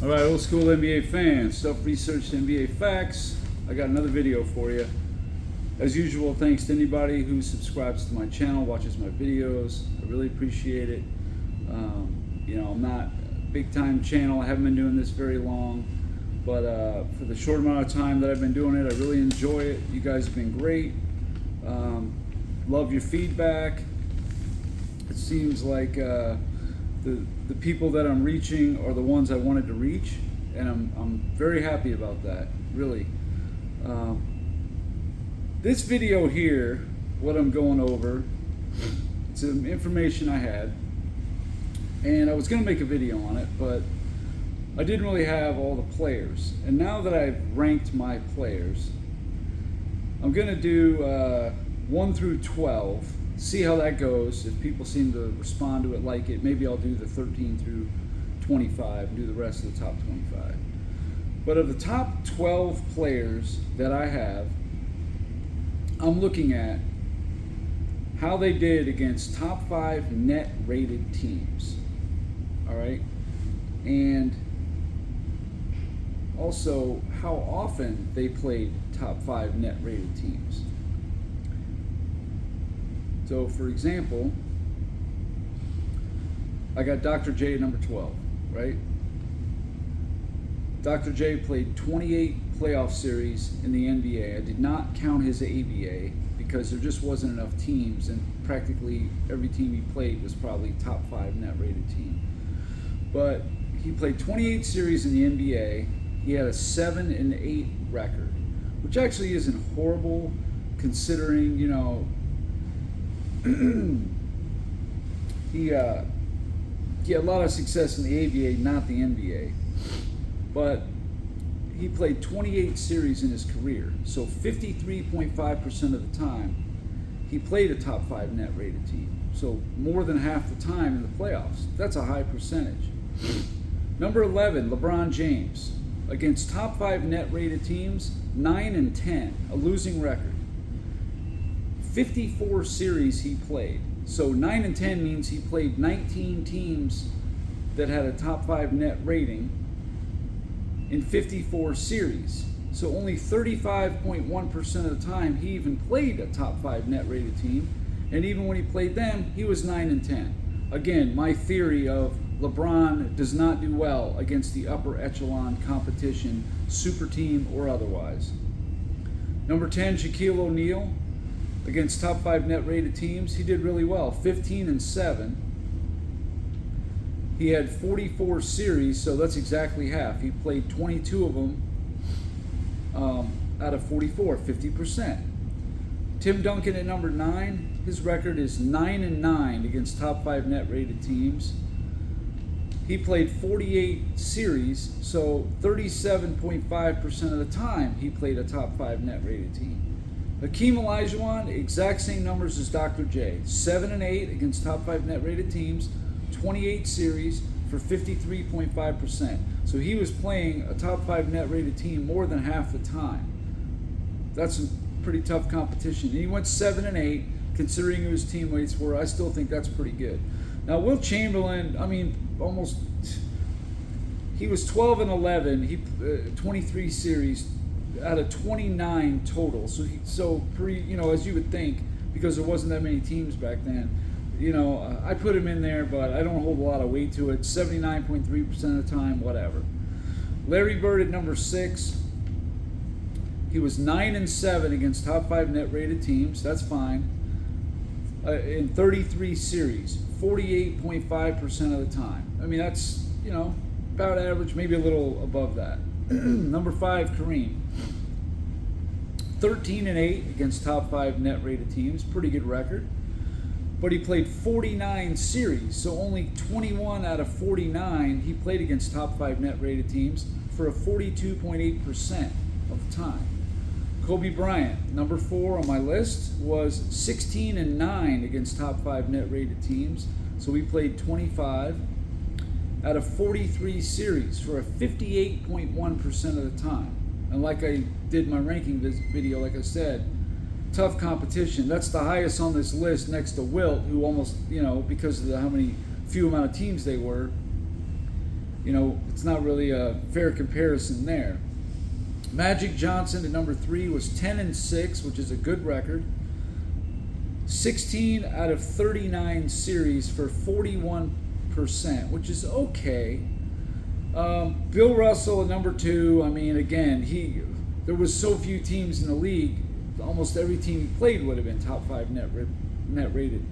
All right, old school NBA fans, self-researched NBA facts. I got another video for you. As usual, thanks to anybody who subscribes to my channel, watches my videos. I really appreciate it. I'm not a big-time channel. I haven't been doing this very long, but for the short amount of time that I've been doing it, I really enjoy it. You guys have been great. Love your feedback. It seems like the people that I'm reaching are the ones I wanted to reach, and I'm very happy about that, really. This video here, what I'm going over, it's some information I had, and I was going to make a video on it, but I didn't really have all the players. And now that I've ranked my players, I'm going to do 1 through 12, see how that goes. If people seem to respond to it, like it, maybe I'll do the 13 through 25 and do the rest of the top 25. But of the top 12 players that I have, I'm looking at how they did against top 5 net rated teams. All right? And also how often they played top 5 net rated teams. So, for example, I got Dr. J at number 12, right? Dr. J played 28 playoff series in the NBA. I did not count his ABA because there just wasn't enough teams, and practically every team he played was probably top 5 net rated team. But he played 28 series in the NBA. He had a 7-8 record, which actually isn't horrible considering, he had a lot of success in the ABA, not the NBA. But he played 28 series in his career, so 53.5% of the time he played a top 5 net rated team. So more than half the time in the playoffs. That's a high percentage. Number 11, LeBron James. Against top 5 net rated teams, 9-10, a losing record. 54 series he played. So 9-10 means he played 19 teams that had a top 5 net rating in 54 series. So only 35.1% of the time he even played a top 5 net rated team. And even when he played them, he was 9-10. Again, my theory of LeBron does not do well against the upper echelon competition, super team or otherwise. Number 10, Shaquille O'Neal. Against top 5 net rated teams, he did really well, 15-7. He had 44 series, so that's exactly half. He played 22 of them out of 44, 50%. Tim Duncan at number 9, his record is 9-9 against top 5 net rated teams. He played 48 series, so 37.5% of the time he played a top 5 net rated team. Hakeem Olajuwon, exact same numbers as Dr. J. 7-8 against top 5 net rated teams, 28 series for 53.5%. So he was playing a top 5 net rated team more than half the time. That's some pretty tough competition. And he went 7-8, considering who his teammates were. I still think that's pretty good. Now, Wilt Chamberlain, he was 12-11. He 23 series out of 29 total. So as you would think, because there wasn't that many teams back then, I put him in there, but I don't hold a lot of weight to it. 79.3% of the time, whatever. Larry Bird at number 6. He was 9-7 against top 5 net rated teams. That's fine. In 33 series, 48.5% of the time. That's, about average, maybe a little above that. Number 5, Kareem. 13-8 against top 5 net rated teams. Pretty good record. But he played 49 series, so only 21 out of 49 he played against top 5 net rated teams for a 42.8% of the time. Kobe Bryant, number 4 on my list, was 16-9 against top 5 net rated teams. So he played 25 out of 43 series for a 58.1% of the time. And like I did my ranking video, like I said, tough competition. That's the highest on this list next to Wilt, who almost, because of how many few amount of teams they were. it's not really a fair comparison there. Magic Johnson at number 3 was 10-6, which is a good record. 16 out of 39 series for 41%, which is okay. Bill Russell at number 2, I mean, again, there was so few teams in the league, almost every team he played would have been top 5 net rated.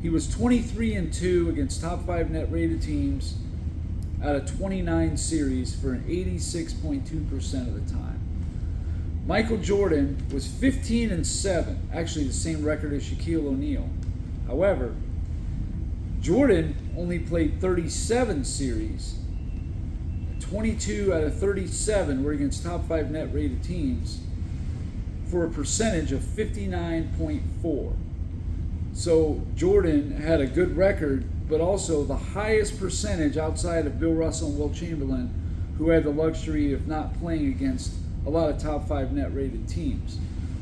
He was 23-2 against top 5 net rated teams out of 29 series for an 86.2% of the time. Michael Jordan was 15-7, actually the same record as Shaquille O'Neal. However, Jordan only played 37 series. 22 out of 37 were against top 5 net rated teams for a percentage of 59.4. So Jordan had a good record, but also the highest percentage outside of Bill Russell and Wilt Chamberlain, who had the luxury of not playing against a lot of top 5 net rated teams.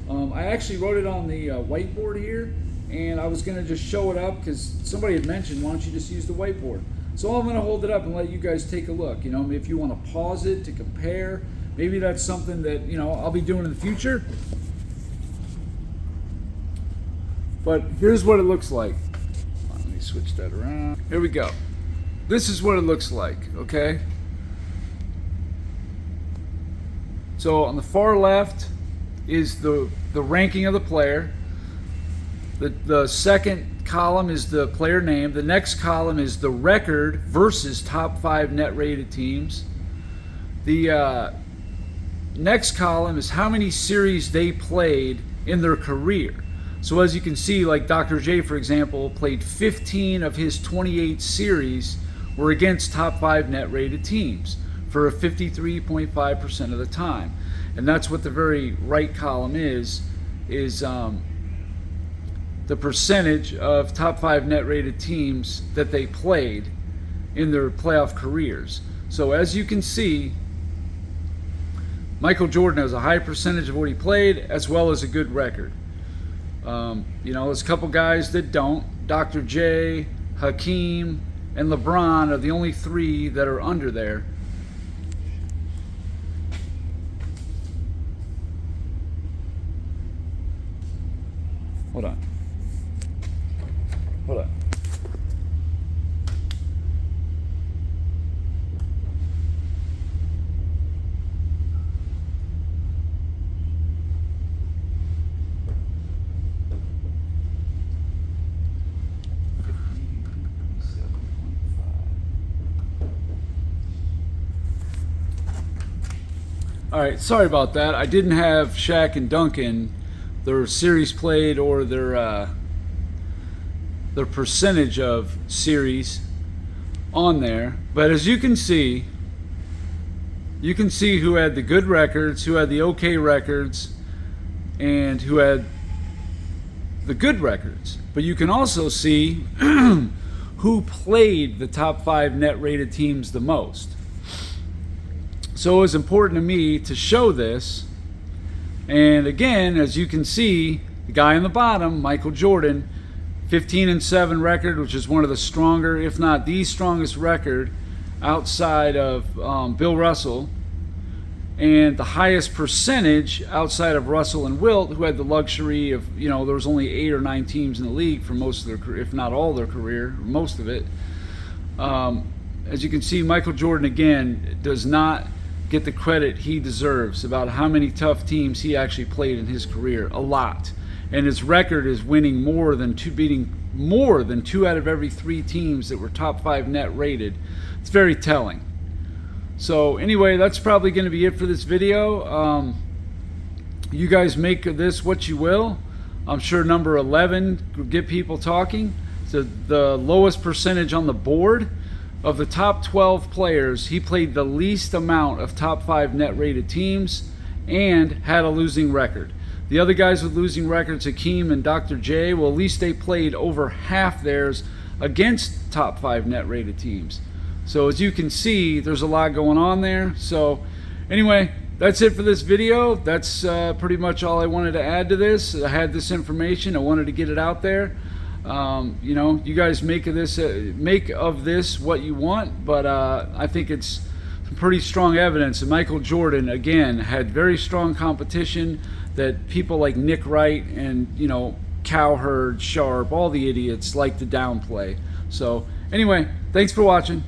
I actually wrote it on the whiteboard here, and I was going to just show it up because somebody had mentioned, why don't you just use the whiteboard? So I'm going to hold it up and let you guys take a look. If you want to pause it to compare, maybe that's something that I'll be doing in the future. But here's what it looks like. Let me switch that around. Here we go. This is what it looks like, okay? So on the far left is the ranking of the player. The second column is the player name. The next column is the record versus top 5 net rated teams. The next column is how many series they played in their career. So as you can see, like Dr. J, for example, played 15 of his 28 series were against top 5 net rated teams for a 53.5% of the time. And that's what the very right column is the percentage of top 5 net rated teams that they played in their playoff careers. So as you can see, Michael Jordan has a high percentage of what he played as well as a good record. There's a couple guys that don't. Dr. J, Hakeem, and LeBron are the only 3 that are under there. Hold on. All right, sorry about that. I didn't have Shaq and Duncan, their series played or their percentage of series on there. But as you can see who had the good records, who had the okay records, and who had the good records. But you can also see who played the top 5 net rated teams the most. So it was important to me to show this. And again, as you can see, the guy on the bottom, Michael Jordan, 15-7 record, which is one of the stronger, if not the strongest record outside of Bill Russell, and the highest percentage outside of Russell and Wilt, who had the luxury of, there was only 8 or 9 teams in the league for most of their career, if not all their career, most of it. As you can see, Michael Jordan, again, does not get the credit he deserves about how many tough teams he actually played in his career. A lot. And his record is beating more than 2 out of every 3 teams that were top 5 net rated. It's very telling. So anyway, that's probably going to be it for this video. You guys make of this what you will. I'm sure number 11 will get people talking. So the lowest percentage on the board. Of the top 12 players, he played the least amount of top 5 net rated teams and had a losing record. The other guys with losing records, Hakeem and Dr. J, well, at least they played over half theirs against top 5 net rated teams. So as you can see, there's a lot going on there. So anyway, that's it for this video. That's pretty much all I wanted to add to this. I had this information. I wanted to get it out there. You know, you guys make of this what you want, but I think it's some pretty strong evidence that Michael Jordan again had very strong competition that people like Nick Wright and, you know, Cowherd, Sharp, all the idiots like to downplay. So anyway, thanks for watching.